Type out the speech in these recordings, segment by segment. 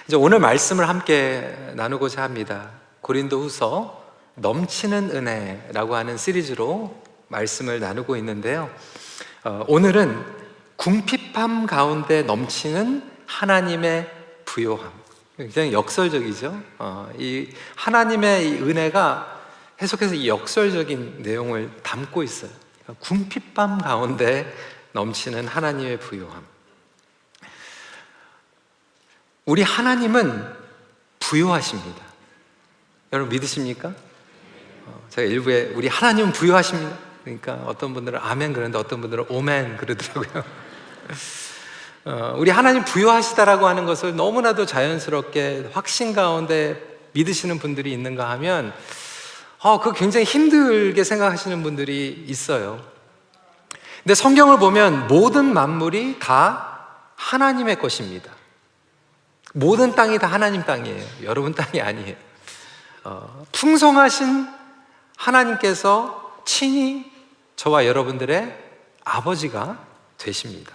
이제 오늘 말씀을 함께 나누고자 합니다. 고린도후서 넘치는 은혜라고 하는 시리즈로 말씀을 나누고 있는데요. 오늘은 궁핍함 가운데 넘치는 하나님의 부요함. 굉장히 역설적이죠. 이 하나님의 이 은혜가 계속해서 이 역설적인 내용을 담고 있어요. 궁핍함 가운데 넘치는 하나님의 부요함. 우리 하나님은 부요하십니다. 여러분 믿으십니까? 제가 일부에 우리 하나님은 부요하십니다. 그러니까 어떤 분들은 아멘 그러는데 어떤 분들은 오멘 그러더라고요. 우리 하나님 부요하시다라고 하는 것을 너무나도 자연스럽게 확신 가운데 믿으시는 분들이 있는가 하면 그거 굉장히 힘들게 생각하시는 분들이 있어요. 근데 성경을 보면 모든 만물이 다 하나님의 것입니다. 모든 땅이 다 하나님 땅이에요. 여러분 땅이 아니에요. 풍성하신 하나님께서 친히 저와 여러분들의 아버지가 되십니다.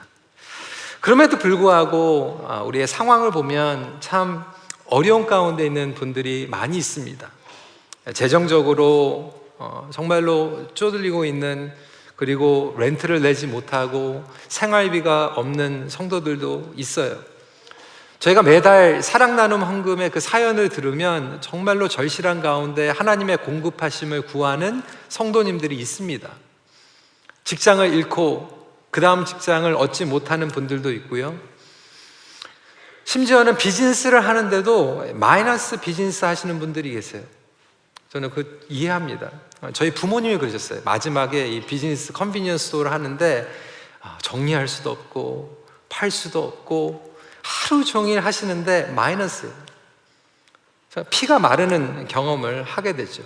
그럼에도 불구하고 우리의 상황을 보면 참 어려운 가운데 있는 분들이 많이 있습니다. 재정적으로 정말로 쪼들리고 있는, 그리고 렌트를 내지 못하고 생활비가 없는 성도들도 있어요. 저희가 매달 사랑 나눔 헌금의 그 사연을 들으면 정말로 절실한 가운데 하나님의 공급하심을 구하는 성도님들이 있습니다. 직장을 잃고 그 다음 직장을 얻지 못하는 분들도 있고요. 심지어는 비즈니스를 하는데도 마이너스 비즈니스 하시는 분들이 계세요. 저는 그 이해합니다. 저희 부모님이 그러셨어요. 마지막에 이 비즈니스 컨비니언스 스토어를 하는데 정리할 수도 없고 팔 수도 없고 하루 종일 하시는데 마이너스예요. 피가 마르는 경험을 하게 되죠.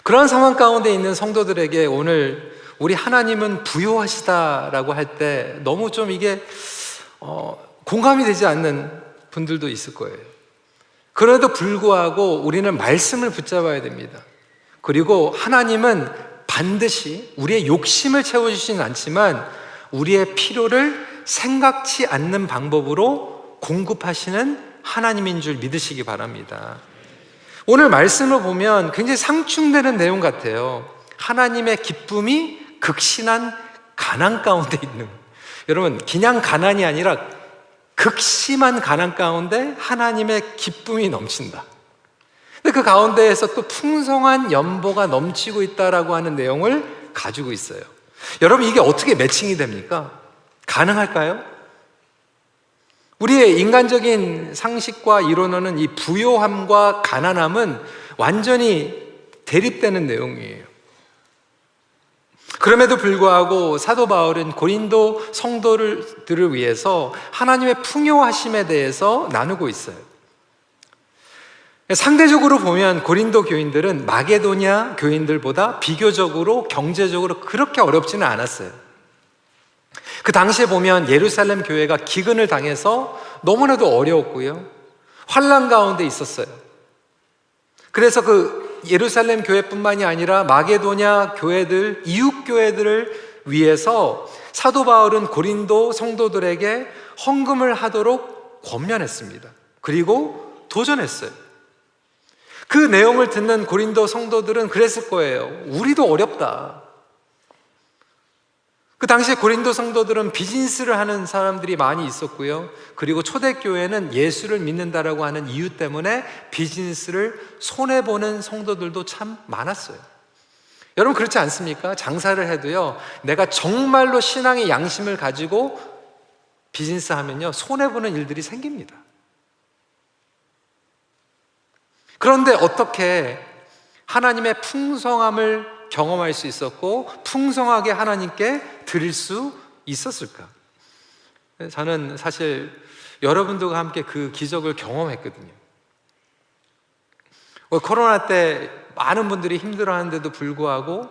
그런 상황 가운데 있는 성도들에게 오늘 우리 하나님은 부요하시다라고 할 때 너무 좀 이게 공감이 되지 않는 분들도 있을 거예요. 그래도 불구하고 우리는 말씀을 붙잡아야 됩니다. 그리고 하나님은 반드시 우리의 욕심을 채워주시진 않지만 우리의 필요를 생각지 않는 방법으로 공급하시는 하나님인 줄 믿으시기 바랍니다. 오늘 말씀을 보면 굉장히 상충되는 내용 같아요. 하나님의 기쁨이 극심한 가난 가운데 있는, 여러분 그냥 가난이 아니라 극심한 가난 가운데 하나님의 기쁨이 넘친다. 근데 그 가운데에서 또 풍성한 연보가 넘치고 있다라고 하는 내용을 가지고 있어요. 여러분 이게 어떻게 매칭이 됩니까? 가능할까요? 우리의 인간적인 상식과 이론어는 이 부요함과 가난함은 완전히 대립되는 내용이에요. 그럼에도 불구하고 사도 바울은 고린도 성도들을 위해서 하나님의 풍요하심에 대해서 나누고 있어요. 상대적으로 보면 고린도 교인들은 마게도냐 교인들보다 비교적으로 경제적으로 그렇게 어렵지는 않았어요. 그 당시에 보면 예루살렘 교회가 기근을 당해서 너무나도 어려웠고요. 환난 가운데 있었어요. 그래서 그 예루살렘 교회뿐만이 아니라 마게도냐 교회들, 이웃 교회들을 위해서 사도 바울은 고린도 성도들에게 헌금을 하도록 권면했습니다. 그리고 도전했어요. 그 내용을 듣는 고린도 성도들은 그랬을 거예요. 우리도 어렵다. 그 당시에 고린도 성도들은 비즈니스를 하는 사람들이 많이 있었고요. 그리고 초대교회는 예수를 믿는다라고 하는 이유 때문에 비즈니스를 손해보는 성도들도 참 많았어요. 여러분 그렇지 않습니까? 장사를 해도요, 내가 정말로 신앙의 양심을 가지고 비즈니스 하면요, 손해보는 일들이 생깁니다. 그런데 어떻게 하나님의 풍성함을 경험할 수 있었고 풍성하게 하나님께 드릴 수 있었을까? 저는 사실 여러분들과 함께 그 기적을 경험했거든요. 코로나 때 많은 분들이 힘들어하는데도 불구하고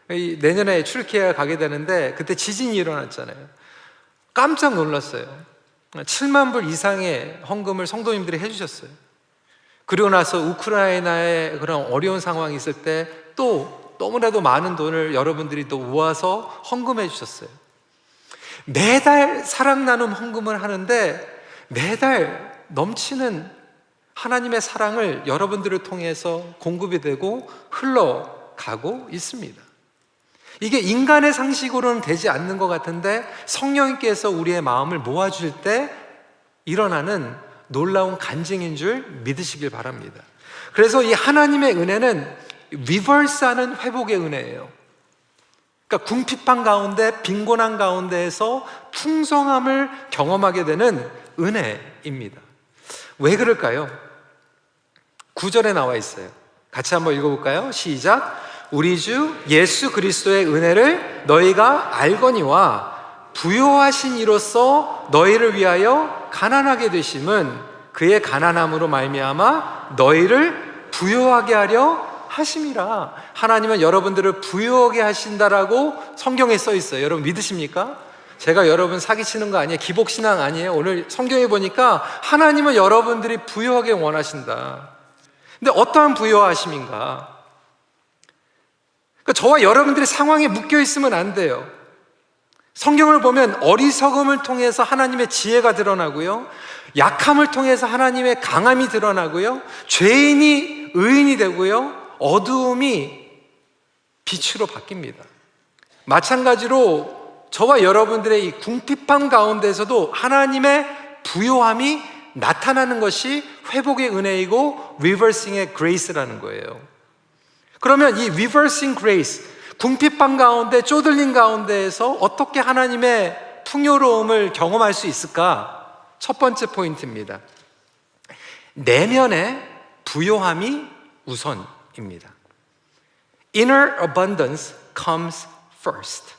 내년에 튀르키예 가게 되는데 그때 지진이 일어났잖아요. 깜짝 놀랐어요. 7만 불 이상의 헌금을 성도님들이 해주셨어요. 그리고 나서 우크라이나의 그런 어려운 상황이 있을 때 또 너무나도 많은 돈을 여러분들이 또 모아서 헌금해 주셨어요. 매달 사랑 나눔 헌금을 하는데 매달 넘치는 하나님의 사랑을 여러분들을 통해서 공급이 되고 흘러가고 있습니다. 이게 인간의 상식으로는 되지 않는 것 같은데 성령께서 우리의 마음을 모아줄 때 일어나는 놀라운 간증인 줄 믿으시길 바랍니다. 그래서 이 하나님의 은혜는 리버스하는 회복의 은혜예요. 그러니까 궁핍한 가운데, 빈곤한 가운데에서 풍성함을 경험하게 되는 은혜입니다. 왜 그럴까요? 9절에 나와 있어요. 같이 한번 읽어볼까요? 시작. 우리 주 예수 그리스도의 은혜를 너희가 알거니와 부요하신 이로써 너희를 위하여 가난하게 되심은 그의 가난함으로 말미암아 너희를 부요하게 하려 하심이라. 하나님은 여러분들을 부요하게 하신다라고 성경에 써 있어요. 여러분 믿으십니까? 제가 여러분 사기치는 거 아니에요. 기복신앙 아니에요. 오늘 성경에 보니까 하나님은 여러분들이 부요하게 원하신다. 근데 어떠한 부요하심인가? 그러니까 저와 여러분들의 상황에 묶여 있으면 안 돼요. 성경을 보면 어리석음을 통해서 하나님의 지혜가 드러나고요, 약함을 통해서 하나님의 강함이 드러나고요, 죄인이 의인이 되고요, 어두움이 빛으로 바뀝니다. 마찬가지로 저와 여러분들의 이 궁핍함 가운데서도 하나님의 부요함이 나타나는 것이 회복의 은혜이고 리버싱의 그레이스라는 거예요. 그러면 이 리버싱 그레이스, 궁핍함 가운데, 쪼들린 가운데에서 어떻게 하나님의 풍요로움을 경험할 수 있을까? 첫 번째 포인트입니다. 내면의 부요함이 우선입니다. Inner abundance comes first.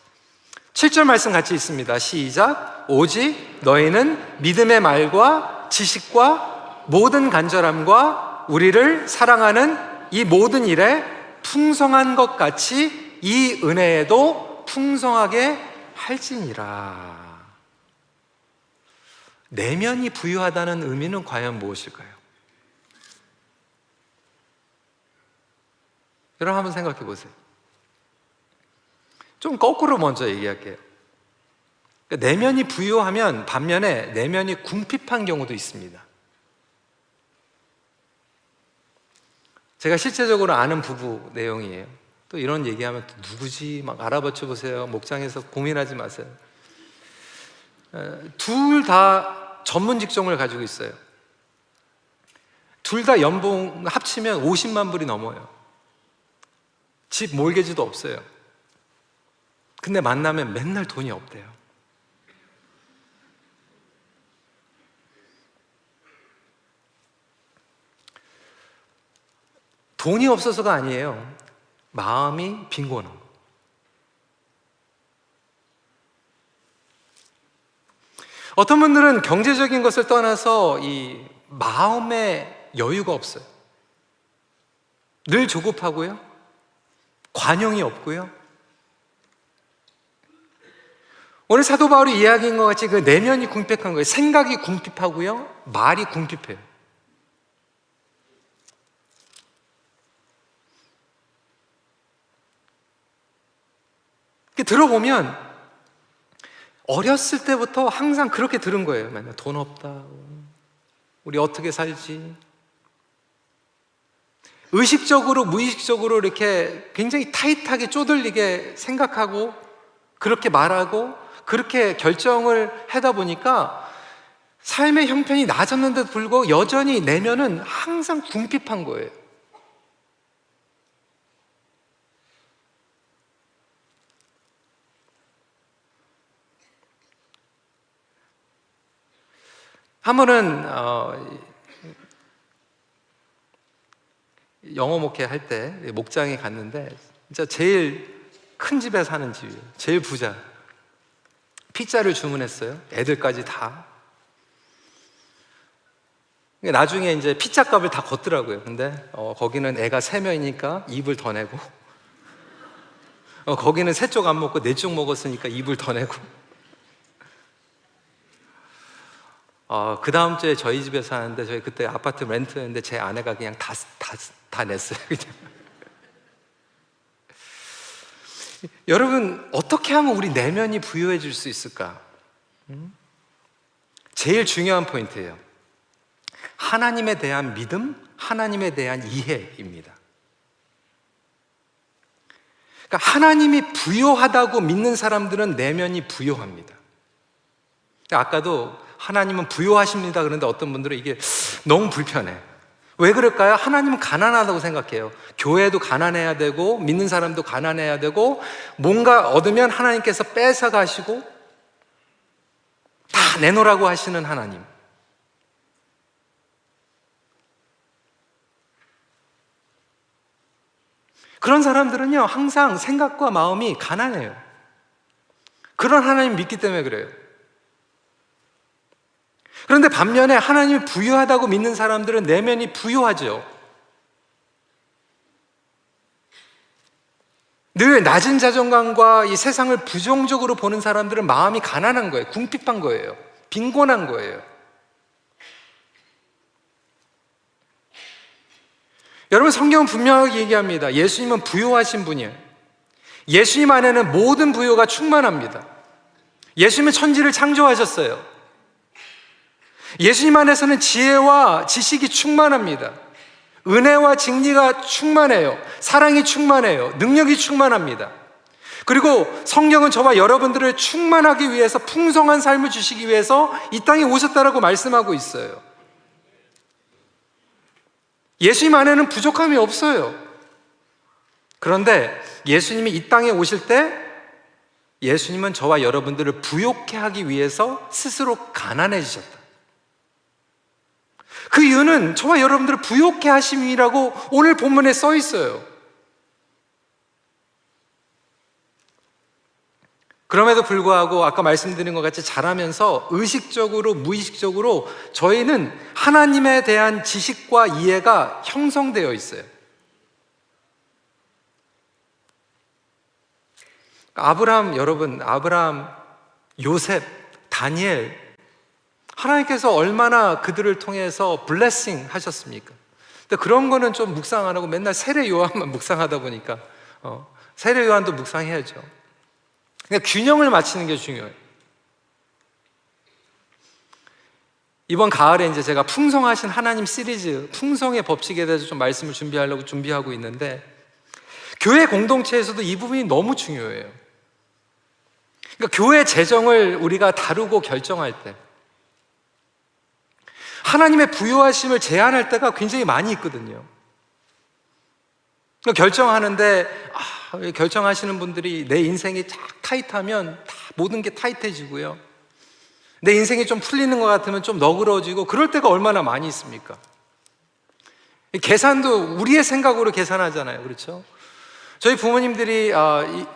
7절 말씀 같이 있습니다. 시작. 오직 너희는 믿음의 말과 지식과 모든 간절함과 우리를 사랑하는 이 모든 일에 풍성한 것 같이 이 은혜에도 풍성하게 할지니라. 내면이 부유하다는 의미는 과연 무엇일까요? 여러분 한번 생각해 보세요. 좀 거꾸로 먼저 얘기할게요. 그러니까 내면이 부유하면 반면에 내면이 궁핍한 경우도 있습니다. 제가 실제적으로 아는 부부 내용이에요. 또 이런 얘기하면 또 누구지? 막 알아보쳐 보세요. 목장에서 고민하지 마세요. 둘 다 전문 직종을 가지고 있어요. 둘 다 연봉 합치면 50만 불이 넘어요. 집 몰개지도 없어요. 근데 만나면 맨날 돈이 없대요. 돈이 없어서가 아니에요. 마음이 빈곤한 거. 어떤 분들은 경제적인 것을 떠나서 이 마음의 여유가 없어요. 늘 조급하고요, 관용이 없고요. 오늘 사도 바울이 이야기한 것 같이 그 내면이 궁핍한 거예요. 생각이 궁핍하고요, 말이 궁핍해요. 들어보면 어렸을 때부터 항상 그렇게 들은 거예요. 맨날 돈 없다, 우리 어떻게 살지. 의식적으로 무의식적으로 이렇게 굉장히 타이트하게 쪼들리게 생각하고 그렇게 말하고 그렇게 결정을 하다 보니까 삶의 형편이 나아졌는데도 불구하고 여전히 내면은 항상 궁핍한 거예요. 한 번은 영어 목회 할 때 목장에 갔는데 진짜 제일 큰 집에 사는 집이에요. 제일 부자. 피자를 주문했어요. 애들까지 다. 나중에 이제 피자 값을 다 걷더라고요. 근데 거기는 애가 3명이니까 2불 더 내고, 거기는 3쪽 안 먹고 4쪽 먹었으니까 2불 더 내고, 그 다음 주에 저희 집에 사는데, 저희 그때 아파트 렌트였는데 제 아내가 그냥 다 냈어요. 그냥. 여러분, 어떻게 하면 우리 내면이 부유해질 수 있을까? 제일 중요한 포인트예요. 하나님에 대한 믿음, 하나님에 대한 이해입니다. 그러니까 하나님이 부요하다고 믿는 사람들은 내면이 부요합니다. 아까도 하나님은 부요하십니다 그런데 어떤 분들은 이게 너무 불편해. 왜 그럴까요? 하나님은 가난하다고 생각해요. 교회도 가난해야 되고 믿는 사람도 가난해야 되고 뭔가 얻으면 하나님께서 뺏어 가시고 다 내놓으라고 하시는 하나님. 그런 사람들은요, 항상 생각과 마음이 가난해요. 그런 하나님 믿기 때문에 그래요. 그런데 반면에 하나님이 부유하다고 믿는 사람들은 내면이 부유하죠. 늘 낮은 자존감과 이 세상을 부정적으로 보는 사람들은 마음이 가난한 거예요. 궁핍한 거예요. 빈곤한 거예요. 여러분, 성경은 분명하게 얘기합니다. 예수님은 부요하신 분이에요. 예수님 안에는 모든 부요가 충만합니다. 예수님은 천지를 창조하셨어요. 예수님 안에서는 지혜와 지식이 충만합니다. 은혜와 진리가 충만해요. 사랑이 충만해요. 능력이 충만합니다. 그리고 성경은 저와 여러분들을 충만하기 위해서 풍성한 삶을 주시기 위해서 이 땅에 오셨다라고 말씀하고 있어요. 예수님 안에는 부족함이 없어요. 그런데 예수님이 이 땅에 오실 때 예수님은 저와 여러분들을 부요케 하기 위해서 스스로 가난해지셨다. 그 이유는 저와 여러분들을 부요케 하심이라고 오늘 본문에 써 있어요. 그럼에도 불구하고 아까 말씀드린 것 같이 자라면서 의식적으로 무의식적으로 저희는 하나님에 대한 지식과 이해가 형성되어 있어요. 아브라함, 여러분, 아브라함, 요셉, 다니엘, 하나님께서 얼마나 그들을 통해서 블레싱 하셨습니까? 근데 그런 거는 좀 묵상 안 하고 맨날 세례 요한만 묵상하다 보니까 세례 요한도 묵상해야죠. 그러니까 균형을 맞추는 게 중요해요. 이번 가을에 이제 제가 풍성하신 하나님 시리즈, 풍성의 법칙에 대해서 좀 말씀을 준비하려고 준비하고 있는데, 교회 공동체에서도 이 부분이 너무 중요해요. 그러니까 교회 재정을 우리가 다루고 결정할 때, 하나님의 부요하심을 제한할 때가 굉장히 많이 있거든요. 결정하는데 결정하시는 분들이 내 인생이 쫙 타이트하면 다 모든 게 타이트해지고요, 내 인생이 좀 풀리는 것 같으면 좀 너그러워지고, 그럴 때가 얼마나 많이 있습니까? 계산도 우리의 생각으로 계산하잖아요. 그렇죠? 저희 부모님들이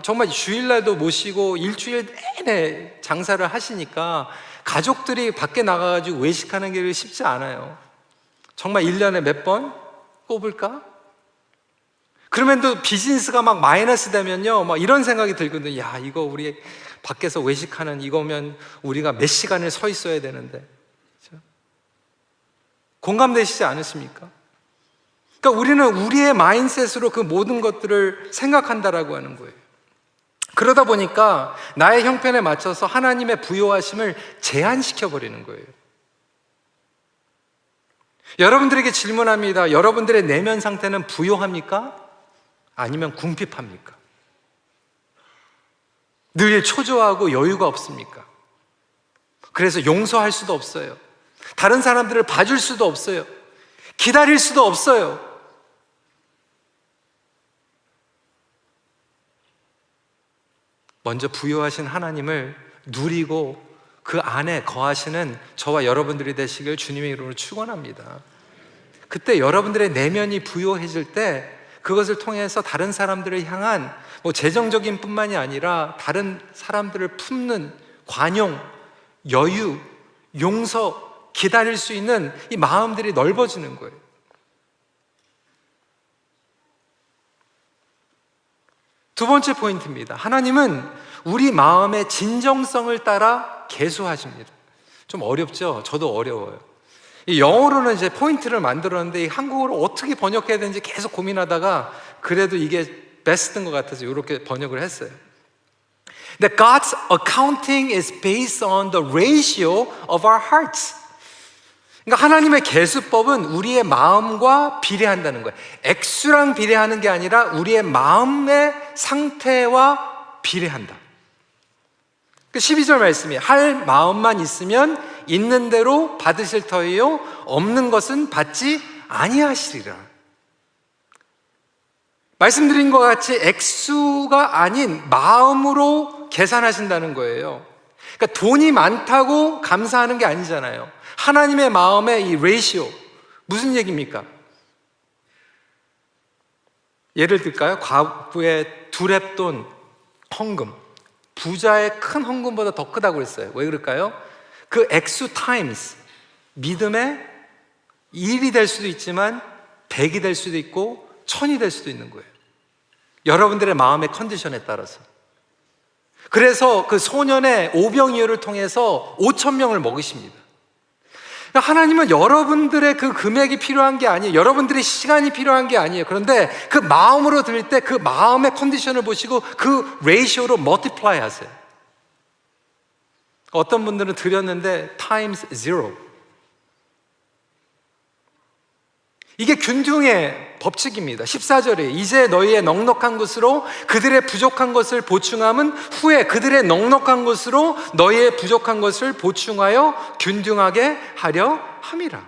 정말 주일날도 모시고 일주일 내내 장사를 하시니까 가족들이 밖에 나가가지고 외식하는 게 쉽지 않아요. 정말 1년에 몇 번 꼽을까? 그러면 또 비즈니스가 막 마이너스 되면요, 막 이런 생각이 들거든요. 야, 이거 우리 밖에서 외식하는 이거면 우리가 몇 시간을 서 있어야 되는데. 그렇죠? 공감되시지 않으십니까? 그러니까 우리는 우리의 마인셋으로 그 모든 것들을 생각한다라고 하는 거예요. 그러다 보니까 나의 형편에 맞춰서 하나님의 부요하심을 제한시켜버리는 거예요. 여러분들에게 질문합니다. 여러분들의 내면 상태는 부요합니까? 아니면 궁핍합니까? 늘 초조하고 여유가 없습니까? 그래서 용서할 수도 없어요. 다른 사람들을 봐줄 수도 없어요. 기다릴 수도 없어요. 먼저 부요하신 하나님을 누리고 그 안에 거하시는 저와 여러분들이 되시길 주님의 이름으로 축원합니다. 그때 여러분들의 내면이 부요해질 때 그것을 통해서 다른 사람들을 향한 재정적인 뿐만이 아니라 다른 사람들을 품는 관용, 여유, 용서, 기다릴 수 있는 이 마음들이 넓어지는 거예요. 두 번째 포인트입니다. 하나님은 우리 마음의 진정성을 따라 계수하십니다. 좀 어렵죠? 저도 어려워요. 영어로는 이제 포인트를 만들었는데 한국어로 어떻게 번역해야 되는지 계속 고민하다가 그래도 이게 베스트인 것 같아서 이렇게 번역을 했어요. That God's accounting is based on the ratio of our hearts. 그러니까 하나님의 계수법은 우리의 마음과 비례한다는 거예요. 액수랑 비례하는 게 아니라 우리의 마음의 상태와 비례한다. 12절 말씀이 할 마음만 있으면 있는 대로 받으실 터이요 없는 것은 받지 아니하시리라. 말씀드린 것 같이 액수가 아닌 마음으로 계산하신다는 거예요. 그러니까 돈이 많다고 감사하는 게 아니잖아요. 하나님의 마음의 이 레이시오, 무슨 얘기입니까? 예를 들까요? 과부의 두렙돈 헌금, 부자의 큰 헌금보다 더 크다고 그랬어요. 왜 그럴까요? 그 액수 타임스, 믿음의 1이 될 수도 있지만 100이 될 수도 있고 1000이 될 수도 있는 거예요. 여러분들의 마음의 컨디션에 따라서. 그래서 그 소년의 오병이어를 통해서 5,000명을 먹이십니다. 하나님은 여러분들의 그 금액이 필요한 게 아니에요. 여러분들의 시간이 필요한 게 아니에요. 그런데 그 마음으로 드릴 때 그 마음의 컨디션을 보시고 그 레이시오로 멀티플라이 하세요. 어떤 분들은 드렸는데 times 0. 이게 균등의 법칙입니다. 14절에 이제 너희의 넉넉한 것으로 그들의 부족한 것을 보충함은 후에 그들의 넉넉한 것으로 너희의 부족한 것을 보충하여 균등하게 하려 함이라.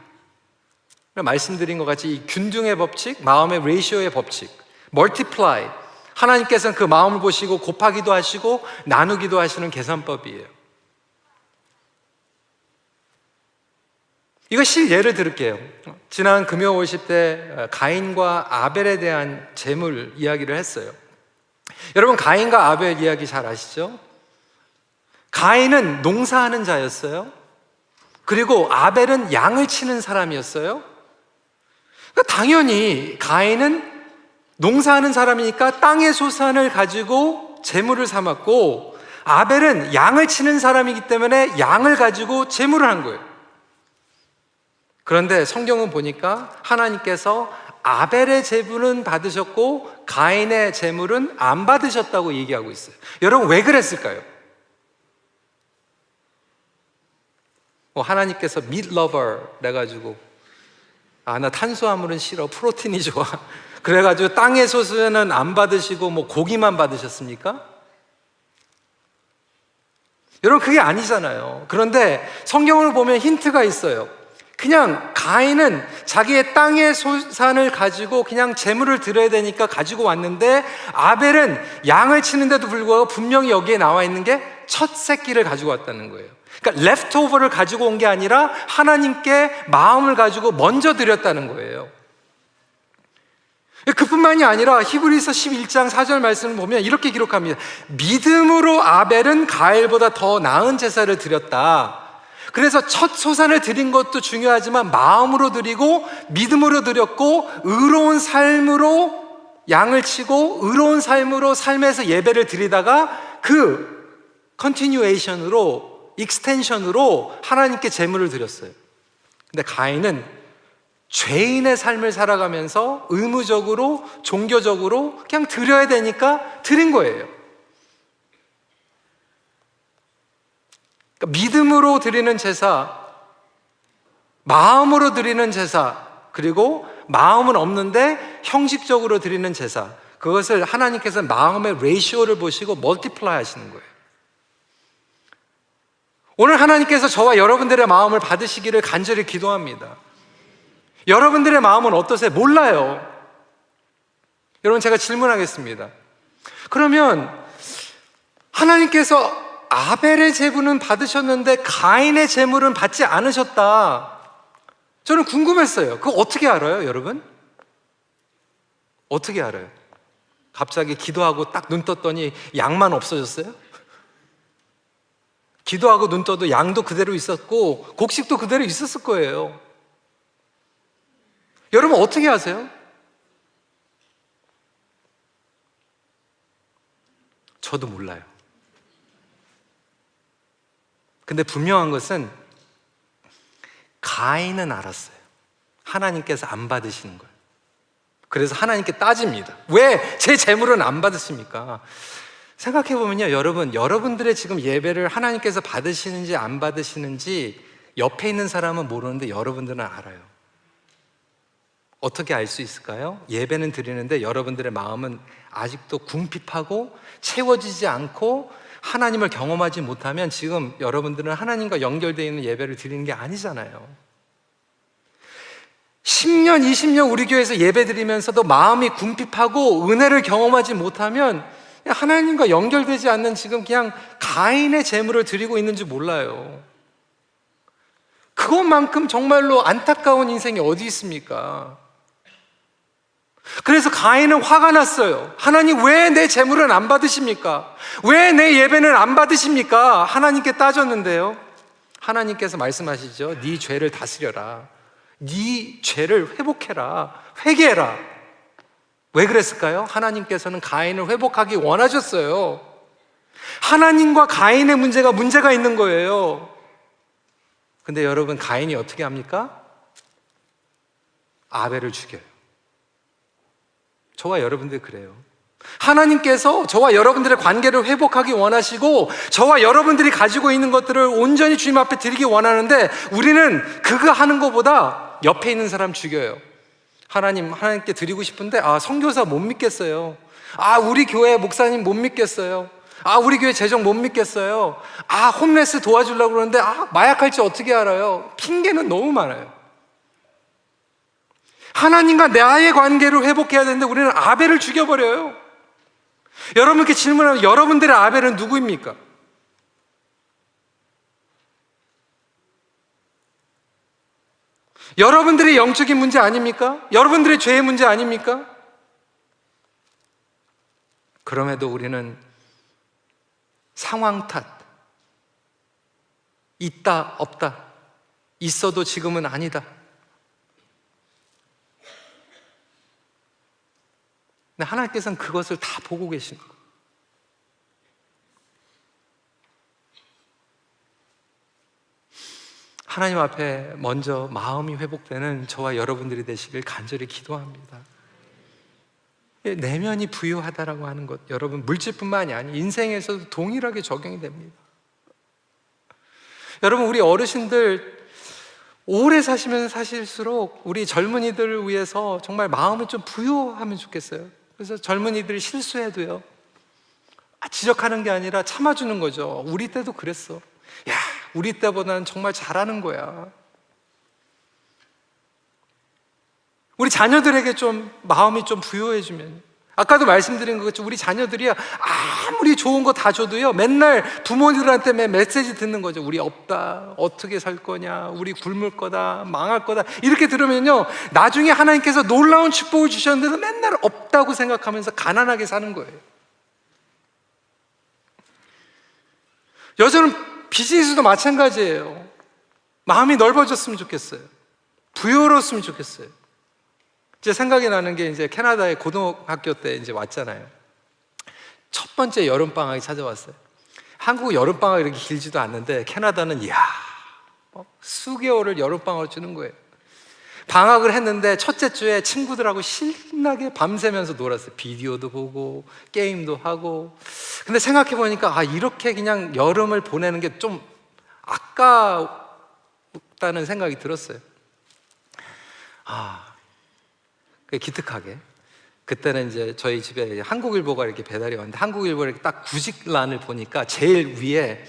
말씀드린 것 같이 이 균등의 법칙, 마음의 레이시오의 법칙, 멀티플라이, 하나님께서는 그 마음을 보시고 곱하기도 하시고 나누기도 하시는 계산법이에요. 이거 예를 들을게요. 지난 금요 월십 때 가인과 아벨에 대한 재물 이야기를 했어요. 여러분 가인과 아벨 이야기 잘 아시죠? 가인은 농사하는 자였어요. 그리고 아벨은 양을 치는 사람이었어요. 그러니까 당연히 가인은 농사하는 사람이니까 땅의 소산을 가지고 재물을 삼았고, 아벨은 양을 치는 사람이기 때문에 양을 가지고 재물을 한 거예요. 그런데 성경은 보니까 하나님께서 아벨의 재물은 받으셨고 가인의 재물은 안 받으셨다고 얘기하고 있어요. 여러분 왜 그랬을까요? 하나님께서 meat lover 그래가지고 나 탄수화물은 싫어, 프로틴이 좋아 그래가지고 땅의 소수는 안 받으시고 고기만 받으셨습니까? 여러분 그게 아니잖아요. 그런데 성경을 보면 힌트가 있어요. 그냥 가인은 자기의 땅의 소산을 가지고 그냥 재물을 드려야 되니까 가지고 왔는데, 아벨은 양을 치는데도 불구하고 분명히 여기에 나와 있는 게 첫 새끼를 가지고 왔다는 거예요. 그러니까 레프트오버를 가지고 온 게 아니라 하나님께 마음을 가지고 먼저 드렸다는 거예요. 그뿐만이 아니라 히브리서 11장 4절 말씀을 보면 이렇게 기록합니다. 믿음으로 아벨은 가엘보다 더 나은 제사를 드렸다. 그래서 첫 소산을 드린 것도 중요하지만 마음으로 드리고 믿음으로 드렸고 의로운 삶으로 양을 치고 의로운 삶으로 삶에서 예배를 드리다가 그 컨티뉴에이션으로 익스텐션으로 하나님께 제물을 드렸어요. 근데 가인은 죄인의 삶을 살아가면서 의무적으로 종교적으로 그냥 드려야 되니까 드린 거예요. 그러니까 믿음으로 드리는 제사, 마음으로 드리는 제사, 그리고 마음은 없는데 형식적으로 드리는 제사, 그것을 하나님께서 마음의 레이시오를 보시고 멀티플라이 하시는 거예요. 오늘 하나님께서 저와 여러분들의 마음을 받으시기를 간절히 기도합니다. 여러분들의 마음은 어떠세요? 몰라요. 여러분 제가 질문하겠습니다. 그러면 하나님께서 아벨의 제물은 받으셨는데 가인의 제물은 받지 않으셨다. 저는 궁금했어요. 그거 어떻게 알아요, 여러분? 어떻게 알아요? 갑자기 기도하고 딱 눈 떴더니 양만 없어졌어요? 기도하고 눈 떠도 양도 그대로 있었고 곡식도 그대로 있었을 거예요. 여러분 어떻게 아세요? 저도 몰라요. 근데 분명한 것은 가인은 알았어요. 하나님께서 안 받으시는 걸. 그래서 하나님께 따집니다. 왜 제 재물은 안 받으십니까? 생각해 보면요, 여러분들의 지금 예배를 하나님께서 받으시는지 안 받으시는지 옆에 있는 사람은 모르는데 여러분들은 알아요. 어떻게 알 수 있을까요? 예배는 드리는데 여러분들의 마음은 아직도 궁핍하고 채워지지 않고 하나님을 경험하지 못하면 지금 여러분들은 하나님과 연결되어 있는 예배를 드리는 게 아니잖아요. 10년, 20년 우리 교회에서 예배 드리면서도 마음이 궁핍하고 은혜를 경험하지 못하면 하나님과 연결되지 않는 지금 그냥 가인의 제물을 드리고 있는지 몰라요. 그것만큼 정말로 안타까운 인생이 어디 있습니까? 그래서 가인은 화가 났어요. 하나님, 왜 내 제물은 안 받으십니까? 왜 내 예배는 안 받으십니까? 하나님께 따졌는데요, 하나님께서 말씀하시죠. 네 죄를 다스려라. 네 죄를 회복해라. 회개해라. 왜 그랬을까요? 하나님께서는 가인을 회복하기 원하셨어요. 하나님과 가인의 문제가 있는 거예요. 근데 여러분, 가인이 어떻게 합니까? 아벨을 죽여요. 저와 여러분들 그래요. 하나님께서 저와 여러분들의 관계를 회복하기 원하시고 저와 여러분들이 가지고 있는 것들을 온전히 주님 앞에 드리기 원하는데 우리는 그거 하는 것보다 옆에 있는 사람 죽여요. 하나님께 드리고 싶은데 선교사 못 믿겠어요. 우리 교회 목사님 못 믿겠어요. 우리 교회 재정 못 믿겠어요. 홈레스 도와주려고 그러는데 마약할지 어떻게 알아요? 핑계는 너무 많아요. 하나님과 나의 관계를 회복해야 되는데 우리는 아벨을 죽여버려요. 여러분께 질문하면 여러분들의 아벨은 누구입니까? 여러분들의 영적인 문제 아닙니까? 여러분들의 죄의 문제 아닙니까? 그럼에도 우리는 상황 탓, 있다 없다, 있어도 지금은 아니다. 근데 하나님께서는 그것을 다 보고 계신 거예요. 하나님 앞에 먼저 마음이 회복되는 저와 여러분들이 되시길 간절히 기도합니다. 내면이 부유하다라고 하는 것, 여러분, 물질뿐만이 아니라 인생에서도 동일하게 적용이 됩니다. 여러분, 우리 어르신들 오래 사시면 사실수록 우리 젊은이들을 위해서 정말 마음을 좀 부유하면 좋겠어요. 그래서 젊은이들이 실수해도요, 지적하는 게 아니라 참아주는 거죠. 우리 때도 그랬어. 야, 우리 때보다는 정말 잘하는 거야. 우리 자녀들에게 좀 마음이 좀 부유해지면, 아까도 말씀드린 것처럼 우리 자녀들이 아무리 좋은 거 다 줘도요, 맨날 부모님들한테 메시지 듣는 거죠. 우리 없다, 어떻게 살 거냐, 우리 굶을 거다, 망할 거다, 이렇게 들으면요, 나중에 하나님께서 놀라운 축복을 주셨는데도 맨날 없다고 생각하면서 가난하게 사는 거예요. 여자는 비즈니스도 마찬가지예요. 마음이 넓어졌으면 좋겠어요. 부여로웠으면 좋겠어요. 제 생각이 나는 게 이제 캐나다에 고등학교 때 이제 왔잖아요. 첫 번째 여름방학이 찾아왔어요. 한국 여름방학이 이렇게 길지도 않는데 캐나다는 수개월을 여름방학을 주는 거예요. 방학을 했는데 첫째 주에 친구들하고 신나게 밤새면서 놀았어요. 비디오도 보고 게임도 하고. 근데 생각해 보니까 이렇게 그냥 여름을 보내는 게 좀 아깝다는 생각이 들었어요. 기특하게 그때는 이제 저희 집에 한국일보가 이렇게 배달이 왔는데 한국일보를 딱 구직란을 보니까 제일 위에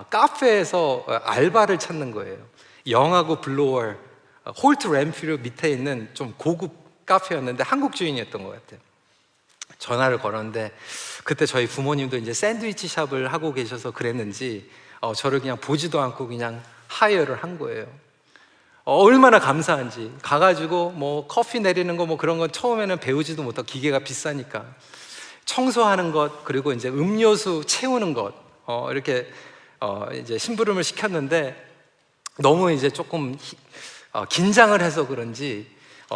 카페에서 알바를 찾는 거예요. 영하고 블로월 홀트 램필 밑에 있는 좀 고급 카페였는데 한국 주인이었던 것 같아요. 전화를 걸었는데 그때 저희 부모님도 이제 샌드위치 샵을 하고 계셔서 그랬는지 저를 그냥 보지도 않고 그냥 하이어를 한 거예요. 얼마나 감사한지. 가가지고 뭐 커피 내리는 거 뭐 그런 건 처음에는 배우지도 못하고 기계가 비싸니까 청소하는 것, 그리고 이제 음료수 채우는 것, 이렇게 이제 심부름을 시켰는데 너무 이제 조금 긴장을 해서 그런지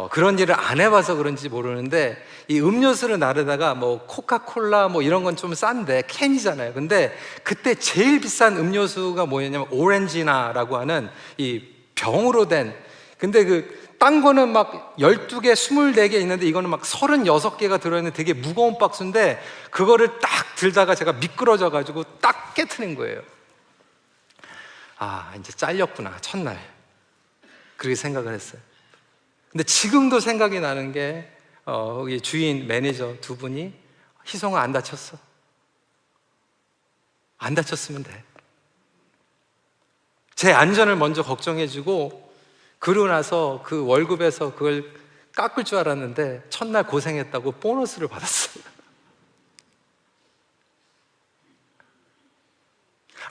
그런 일을 안 해봐서 그런지 모르는데 이 음료수를 나르다가 뭐 코카콜라 뭐 이런 건 좀 싼데 캔이잖아요. 근데 그때 제일 비싼 음료수가 뭐였냐면 오렌지나라고 하는 이 병으로 된, 근데 그 딴 거는 막 12개, 24개 있는데 이거는 막 36개가 들어있는 되게 무거운 박스인데 그거를 딱 들다가 제가 미끄러져 가지고 딱 깨트린 거예요. 아, 이제 잘렸구나, 첫날. 그렇게 생각을 했어요. 근데 지금도 생각이 나는 게 이 주인, 매니저 두 분이 희성아 안 다쳤어. 안 다쳤으면 돼. 제 안전을 먼저 걱정해주고 그러고 나서 그 월급에서 그걸 깎을 줄 알았는데 첫날 고생했다고 보너스를 받았어요.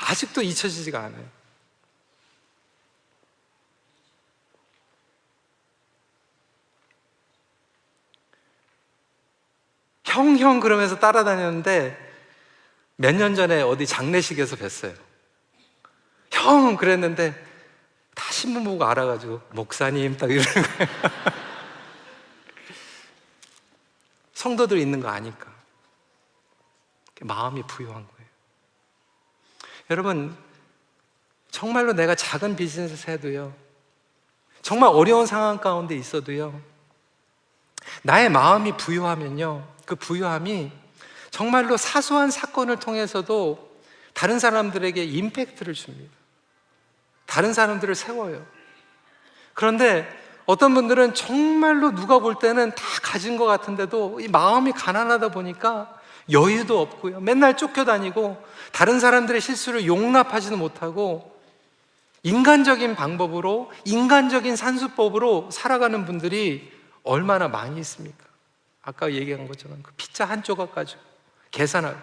아직도 잊혀지지가 않아요. 형 그러면서 따라다녔는데 몇 년 전에 어디 장례식에서 뵀어요. 형 그랬는데 다 신문 보고 알아가지고 목사님 딱 이러는 거예요. 성도들 있는 거 아니까 마음이 부유한 거예요. 여러분, 정말로 내가 작은 비즈니스 해도요, 정말 어려운 상황 가운데 있어도요, 나의 마음이 부유하면요, 그 부유함이 정말로 사소한 사건을 통해서도 다른 사람들에게 임팩트를 줍니다. 다른 사람들을 세워요. 그런데 어떤 분들은 정말로 누가 볼 때는 다 가진 것 같은데도 이 마음이 가난하다 보니까 여유도 없고요, 맨날 쫓겨다니고 다른 사람들의 실수를 용납하지도 못하고 인간적인 방법으로, 인간적인 산수법으로 살아가는 분들이 얼마나 많이 있습니까? 아까 얘기한 것처럼 그 피자 한 조각 가지고 계산하고.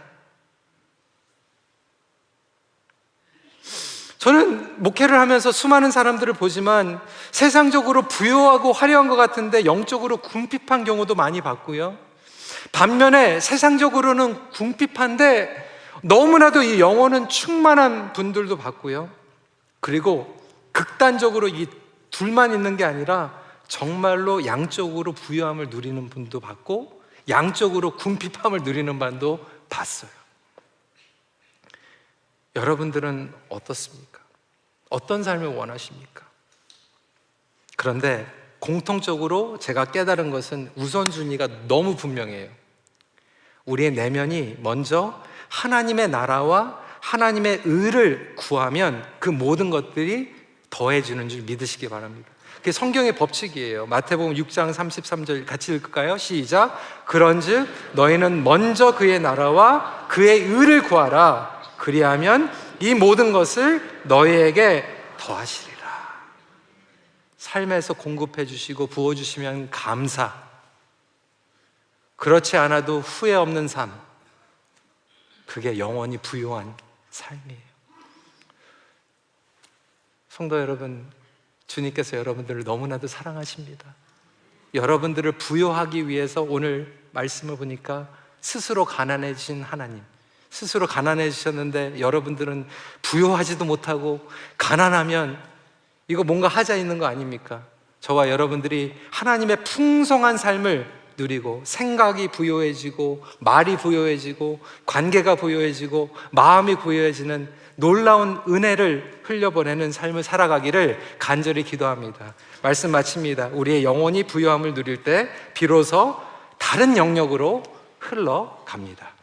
저는 목회를 하면서 수많은 사람들을 보지만 세상적으로 부유하고 화려한 것 같은데 영적으로 궁핍한 경우도 많이 봤고요, 반면에 세상적으로는 궁핍한데 너무나도 이 영혼은 충만한 분들도 봤고요, 그리고 극단적으로 이 둘만 있는 게 아니라 정말로 양적으로 부유함을 누리는 분도 봤고 양적으로 궁핍함을 누리는 분도 봤어요. 여러분들은 어떻습니까? 어떤 삶을 원하십니까? 그런데 공통적으로 제가 깨달은 것은 우선순위가 너무 분명해요. 우리의 내면이 먼저 하나님의 나라와 하나님의 의를 구하면 그 모든 것들이 더해지는 줄 믿으시기 바랍니다. 그게 성경의 법칙이에요. 마태복음 6장 33절 같이 읽을까요? 시작. 그런즉 너희는 먼저 그의 나라와 그의 의를 구하라. 그리하면 이 모든 것을 너희에게 더하시리라. 삶에서 공급해 주시고 부어 주시면 감사, 그렇지 않아도 후회 없는 삶, 그게 영원히 부유한 삶이에요. 성도 여러분, 주님께서 여러분들을 너무나도 사랑하십니다. 여러분들을 부유하기 위해서 오늘 말씀을 보니까 스스로 가난해지신 하나님, 스스로 가난해지셨는데 여러분들은 부유하지도 못하고 가난하면 이거 뭔가 하자 있는 거 아닙니까? 저와 여러분들이 하나님의 풍성한 삶을 누리고 생각이 부유해지고 말이 부유해지고 관계가 부유해지고 마음이 부유해지는 놀라운 은혜를 흘려보내는 삶을 살아가기를 간절히 기도합니다. 말씀 마칩니다. 우리의 영혼이 부유함을 누릴 때 비로소 다른 영역으로 흘러갑니다.